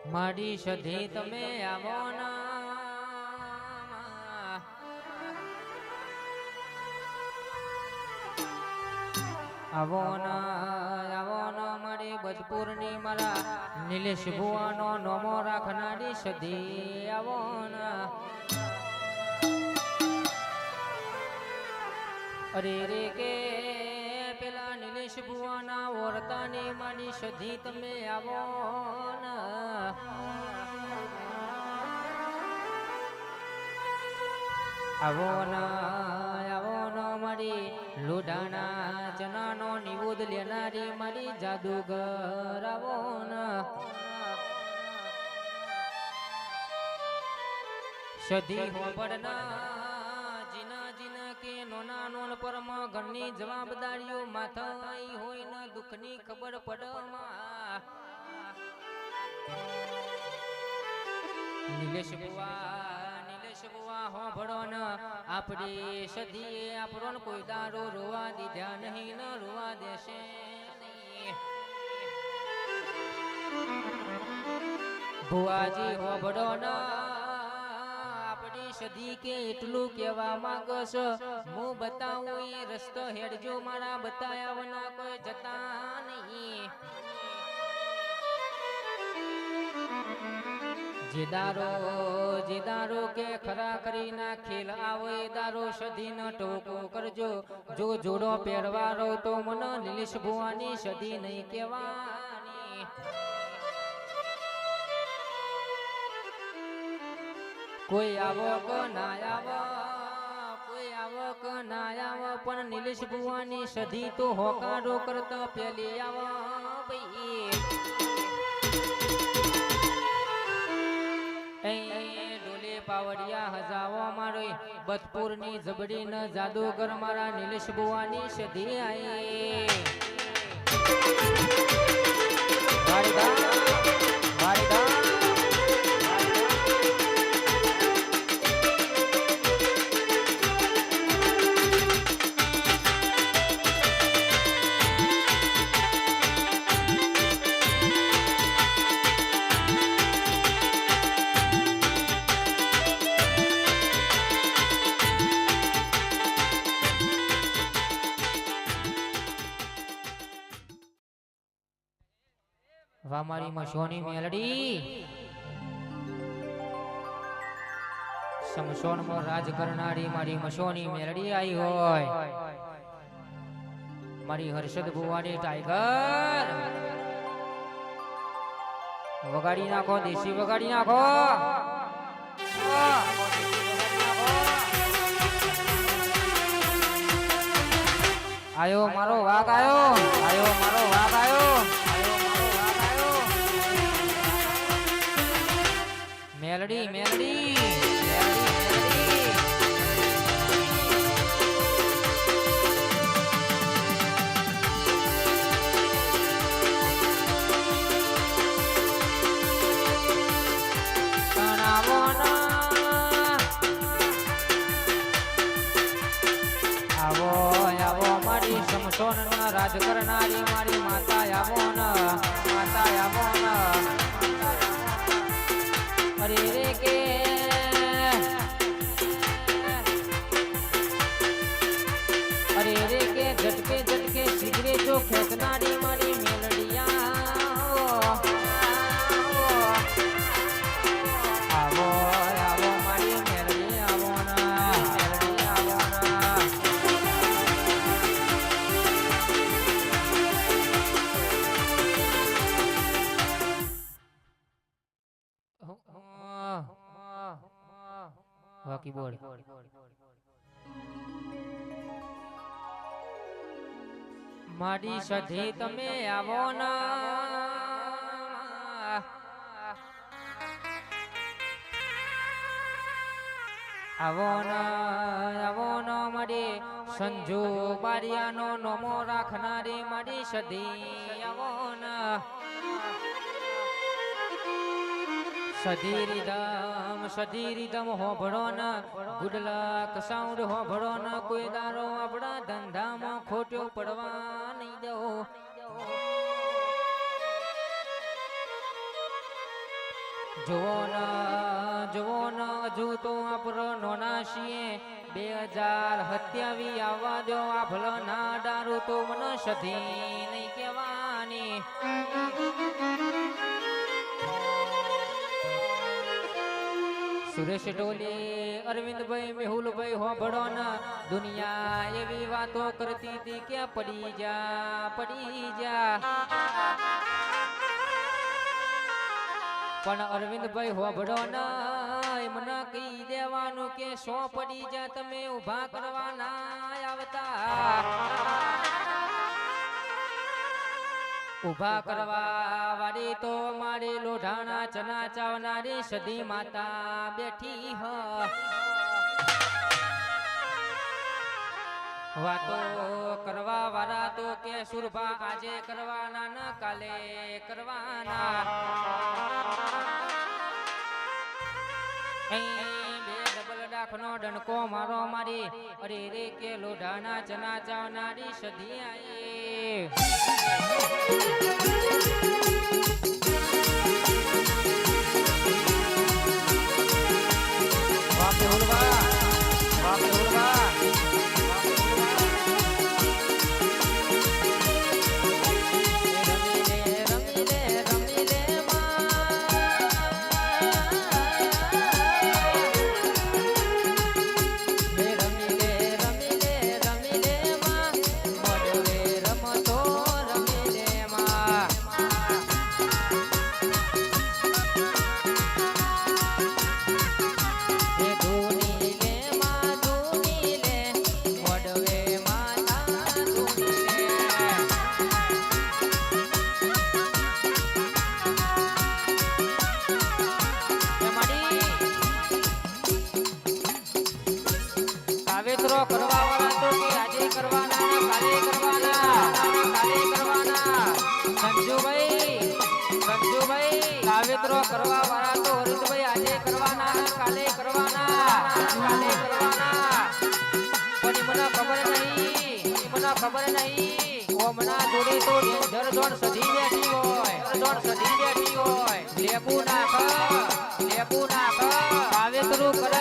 મારી સધી તમે આવો ના આવો ના મારી બજપુર ની મારા નીલેશ ભુવાનો નોમો રાખનારી સધી આવો ના અરે રે કે પેલા નીલેશ ભુવાના વર્તાની માની સધી તમે આવો ના આવો ના મારી લોઢાણા ચનાનો નિવેદ લેનારી મારી જાદુગર આવો ના સધી હોબડના નોના નોન પરમ ઘરની જવાબદારીઓ માથા આવી હોય ને દુઃખની ખબર પડમાં નીલેશ બુવા હો ભળો ને આપણી સદીએ આપણો કોઈ દારો રોવા દીધા નહીં ને રોવા દેશે નહીં ભુવાજી હો ભળો ને સદી કે એટલું કેવા માંગસ હું બતાવું એ રસ્તો હેડજો મારા બતાયા વના કોઈ જતા નહીં જે દારો કે ખરા કરી નાખેલ આવો એ દારો સદી ન ટોકો કરજો જો જોડો પહેરવારો તો મને નીલેશ ભુવાની સદી નહીં કહેવાની કોઈ આવો કે ના આવો કોઈ આવો કે ના આવો પણ નીલેશ ભુવાની સધી તો હોકારો કરતા પેલી આવો ભાઈ ડોલે પાવડિયા હજાવો મારો બતપુર ની જબડી ન જાદુગર મારા નીલેશ ભુવાની સધી આઈ વાહ મારી મશોની મેલડી સમસોન માં રાજ કરનારી મારી મશોની મેલડી આવી હોય મારી હર્ષદ ભુવાની ટાઈગર વગાડી નાખો દેશી વગાડી નાખો આયો મારો વાઘ આયો મારો વાઘ આયો મેલડી મેલડી આવો મારી સમસોન ના રાજ કરનારી મારી માતા આવો અરે રે કે ઝટકે સિગરે જો ખેંચનારી મારી મેલડિયા આવો મારી મેલડી આવો ના મેલડી આવો ના વાકી બોલ મારી સધી તમે આવો ના આવો ના મારી સંજુ બારિયાનો નોમો રાખનારી મારી સધી આવો ના સધી રીધમ હોભળો ના ગુડ લક સાઉન્ડ હોભળો ના કોઈ દારો આપણા ધંધામાં ખોટો પડવા નહીં દો જુઓ ન હજુ તો આપણો નોના છીએ 2027 આવવા દો આ ભલો ના દારૂ તો મને સધી નહીં કહેવાની સુરેશ ટોલી અરવિંદભાઈ મેહુલભાઈ હોભળો ન દુનિયા એવી વાતો કરતી હતી કે પડી જા પણ અરવિંદભાઈ હોભળો ન મને કહી દેવાનું કે સો પડી જા તમે ઊભા કરવા ના આવતા ઊભા કરવા વાળી તો મારી લોઢાણા ચના ચાવનારી સદી માતા બેઠી હ વાતો કરવા વાળા તો કે સુરભા આજે કરવાના ન કાલે કરવાના બે ડબલ ડાખનો ડણકો મારો મારી અરે રે કે લોઢાના ચના ચાવનારી સદી આઈ વાપે ઉલવા કરવા વાળા તો કે આજે કરવાના ને કાલે કરવાના સંજુભાઈ કાવેત્રો કરવા વાળા તો હરીશભાઈ આજે કરવાના ને કાલે કરવાના પણ મને ખબર નહીં ઓમના જોડે તો ડેન્જર જોડ સધી બેઠી હોય લેપુ નાખ કાવેત્રો કર